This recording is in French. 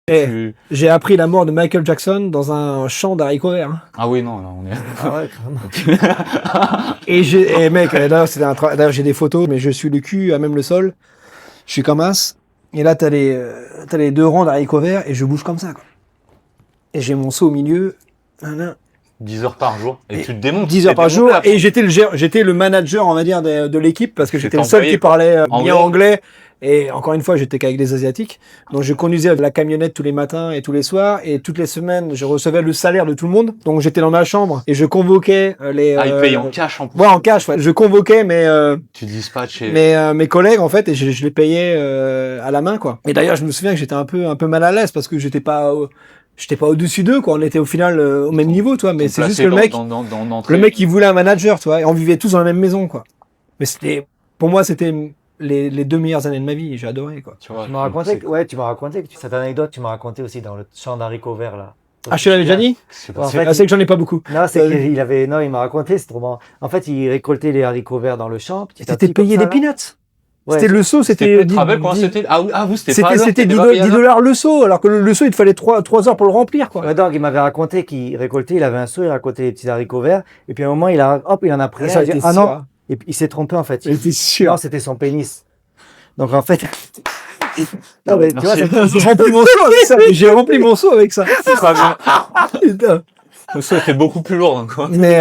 J'ai appris la mort de Michael Jackson dans un champ d'haricots verts. Hein. Ah oui, non, là, on est... Ah ouais, carrément. Et mec, d'ailleurs, j'ai des photos, mais je suis le cul à même le sol. Je suis comme as. Et là, t'as les 2 rangs d'haricots verts et je bouge comme ça, quoi. Et j'ai mon seau au milieu. 10 heures par jour. Et tu te démontes. 10 heures par jour. Et j'étais le manager, on va dire, de l'équipe parce que j'étais le seul qui parlait bien anglais. Et encore une fois, j'étais qu'avec des Asiatiques. Donc, je conduisais la camionnette tous les matins et tous les soirs. Et toutes les semaines, je recevais le salaire de tout le monde. Donc, j'étais dans ma chambre et je convoquais les... Ah, ils payent en cash en plus. Ouais, en cash, ouais. Je convoquais tu dispatches mes collègues, en fait, et je les payais à la main, quoi. Et d'ailleurs, je me souviens que j'étais un peu mal à l'aise parce que j'étais pas au-dessus d'eux, quoi. On était au final au même niveau, toi. Mais c'est juste que le mec, il voulait un manager, toi. Et on vivait tous dans la même maison, quoi. Mais pour moi, c'était les 2 meilleures années de ma vie. J'ai adoré, quoi. Tu m'as raconté que cette anecdote, tu m'as raconté aussi dans le champ d'haricots verts, là. Ah, je te l'avais déjà dit? C'est que j'en ai pas beaucoup. Non, il m'a raconté, c'est trop marrant. En fait, il récoltait les haricots verts dans le champ. C'était payé des peanuts. Ouais, c'était le seau, c'était... vous, c'était pas c'était 10 $ le seau, alors que le seau, il te fallait 3 heures pour le remplir, quoi. Ouais, donc, il m'avait raconté qu'il récoltait, il avait un seau, il récoltait les petits haricots verts, et puis à un moment, il en a pris un, il dit, ah non, et puis il s'est trompé, en fait. Il était sûr. Non, c'était son pénis. Donc, en fait... non, mais, tu vois, j'ai rempli mon seau avec ça. C'est pas bien. Le seau était beaucoup plus lourd, quoi. Mais